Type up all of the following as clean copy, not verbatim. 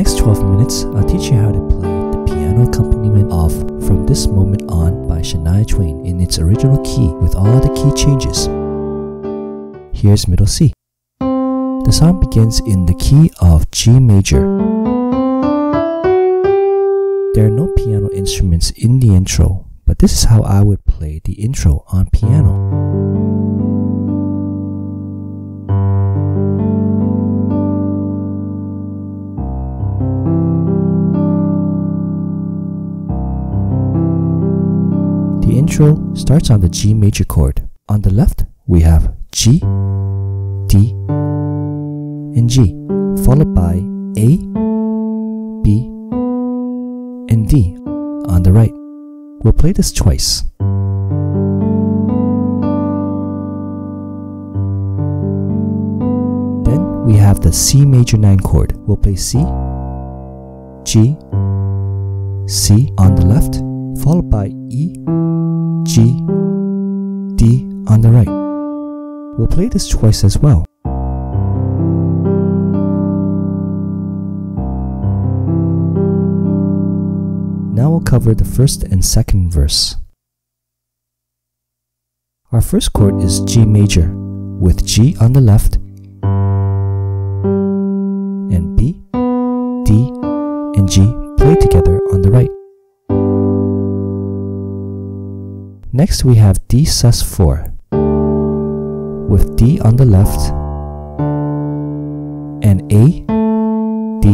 next 12 minutes, I'll teach you how to play the piano accompaniment of From This Moment On by Shania Twain in its original key with all the key changes. Here's middle C. The song begins in the key of G major. There are no piano instruments in the intro, but this is how I would play the intro on piano. The intro starts on the G major chord. On the left, we have G, D, and G, followed by A, B, and D on the right. We'll play this twice. Then we have the C major 9 chord. We'll play C, G, C on the left, followed by E, G, D on the right. We'll play this twice as well. Now we'll cover the first and second verse. Our first chord is G major, with G on the left, and B, D, and G play together on the right. Next we have D sus4, with D on the left, and A, D,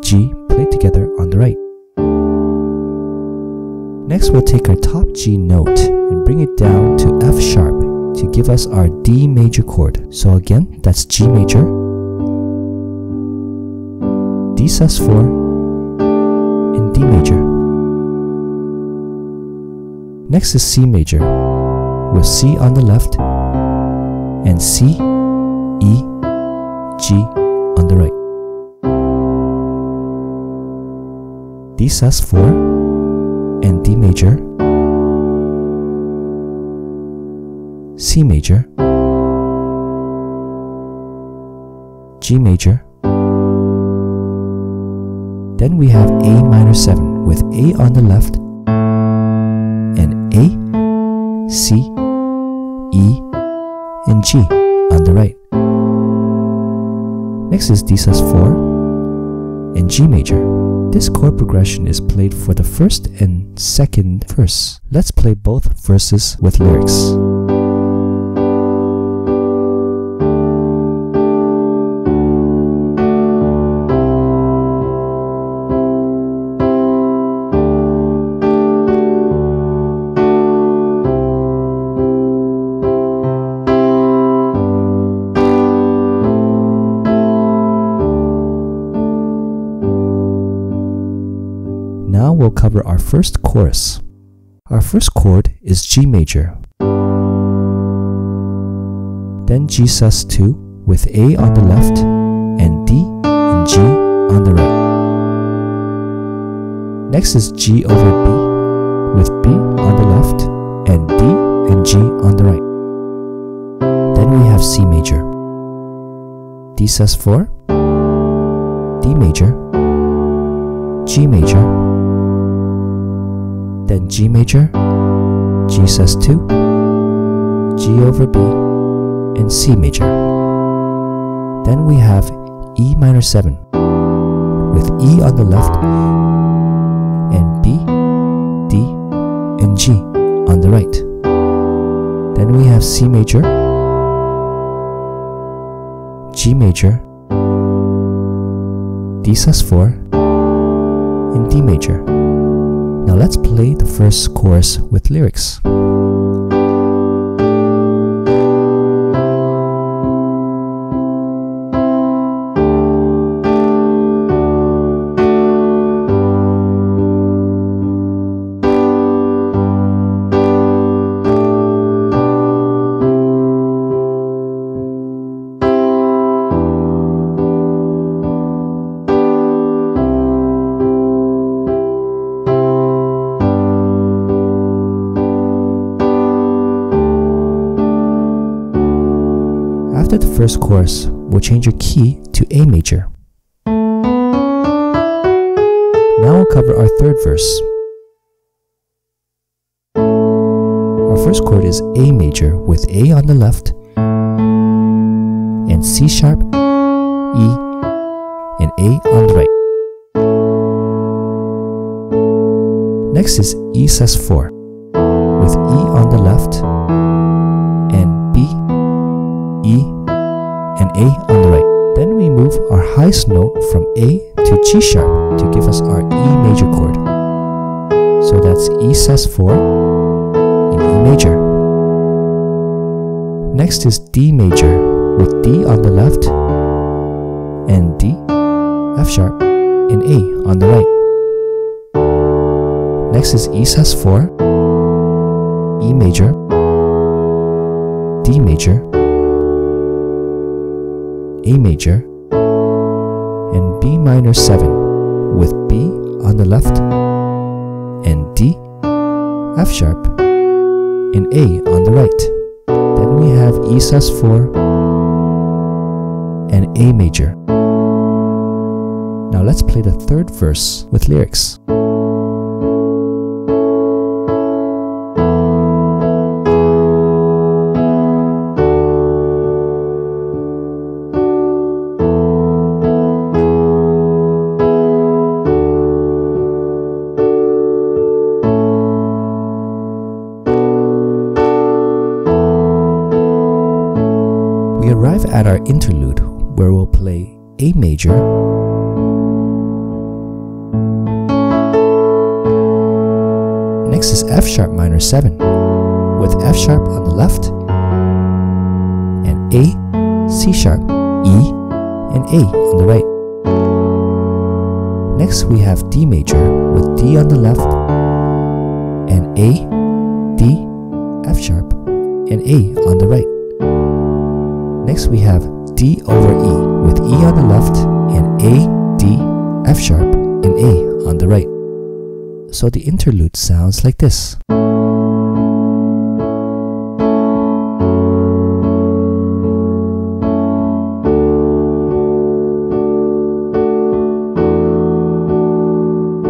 G play together on the right. Next we'll take our top G note and bring it down to F sharp to give us our D major chord. So again, that's G major, D sus4, and D major. Next is C major, with C on the left, and C, E, G on the right. D sus4, and D major, C major, G major. Then we have A minor 7 with A on the left, and A, C, E, and G on the right. Next is D sus4 and G major. This chord progression is played for the first and second verse. Let's play both verses with lyrics. Now we'll cover our first chorus. Our first chord is G major, then G sus2 with A on the left and D and G on the right. Next is G over B with B on the left and D and G on the right. Then we have C major, D sus4, D major, G major, then G major, G sus2, G over B, and C major. Then we have E minor 7 with E on the left and B, D, and G on the right. Then we have C major, G major, D sus4, and D major. Now let's play the first chorus with lyrics. After the first chorus, we'll change your key to A major. cover our third verse. Our first chord is A major with A on the left and C sharp, E, and A on the right. Next is E sus4 with E on the left and B, E, and A on the right. Then we move our highest note from A to G sharp to give us our E major chord. So that's E sus4 in E major. Next is D major with D on the left and D, F sharp, and A on the right. Next is E sus4, E major, D major, A major, and B minor 7 with B on the left and D, F sharp, and A on the right. Then we have E sus4 and A major. Now let's play the third verse with lyrics. We arrive at our interlude where we'll play A major, next is F sharp minor 7 with F sharp on the left and A, C sharp, E, and A on the right. Next we have D major with D on the left and A, D, F sharp, and A on the right. Next we have D over E with E on the left and A, D, F sharp, and A on the right. So the interlude sounds like this.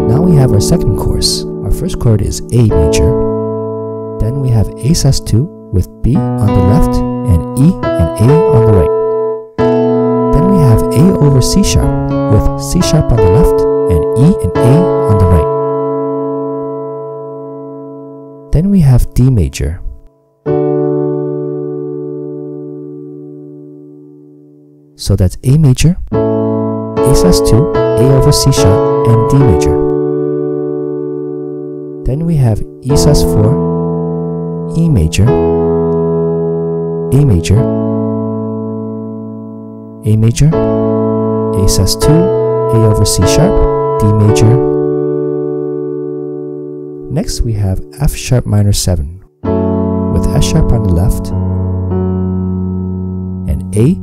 Now we have our second chorus. Our first chord is A major. Then we have A sus2 with B on the left and E and A on the right. Then we have A over C sharp with C sharp on the left and E and A on the right. Then we have D major. So that's A major, A sus2, A over C sharp, and D major. Then we have E sus4, E major, A major, A major, A sus2, A over C sharp, D major. Next we have F sharp minor 7 with F sharp on the left and A,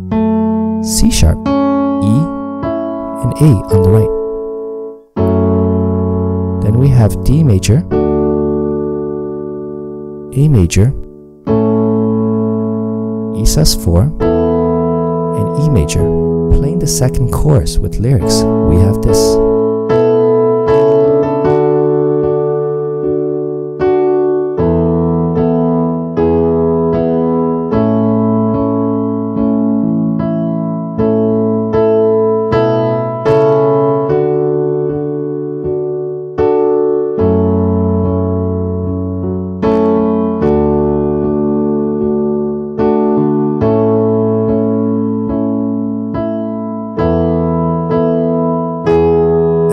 C sharp, E, and A on the right. Then we have D major, A major, E sus4, and E major. Playing the second chorus with lyrics, we have this.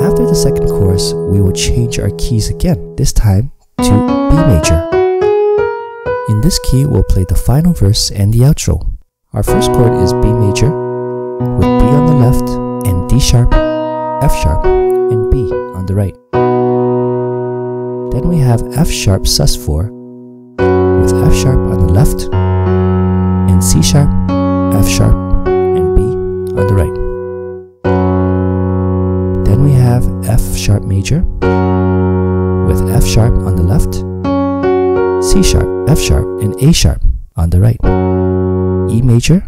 After the second chorus, we will change our keys again, this time to B major. In this key, we'll play the final verse and the outro. Our first chord is B major, with B on the left and D sharp, F sharp, and B on the right. Then we have F sharp sus4, with F sharp on the left and C sharp, F sharp, and B on the right. Then we have F sharp major with F sharp on the left, C sharp, F sharp, and A sharp on the right. E major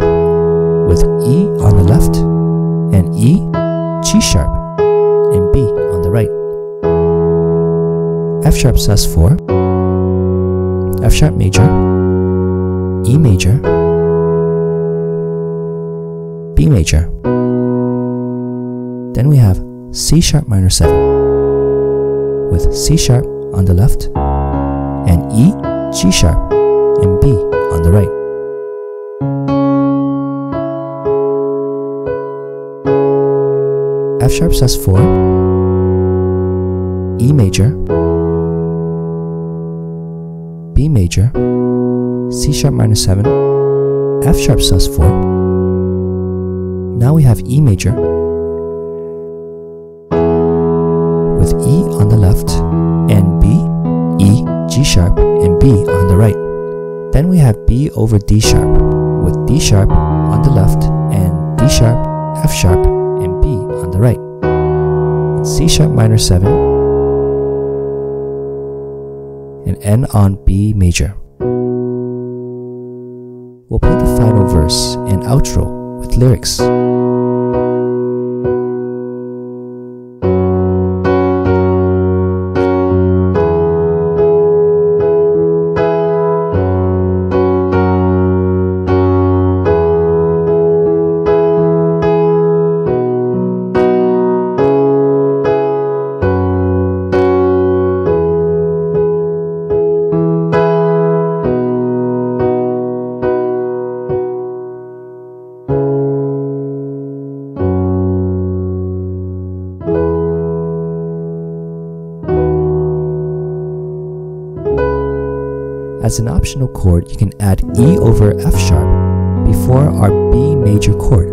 with E on the left and E, G sharp, and B on the right. F sharp sus4, F sharp major, E major, B major. Then we have C sharp minor 7 with C sharp on the left and E, G sharp, and B on the right. F sharp sus4, E major, B major, C sharp minor 7, F sharp sus4. Now we have E major with E on the left and B, E, G sharp, and B on the right. Then we have B over D sharp with D sharp on the left and D sharp, F sharp, and B on the right. C sharp minor 7 and N on B major. We'll play the final verse and outro with lyrics. As an optional chord, you can add E over F sharp before our B major chord.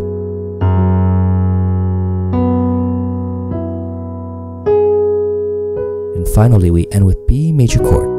And finally, we end with B major chord.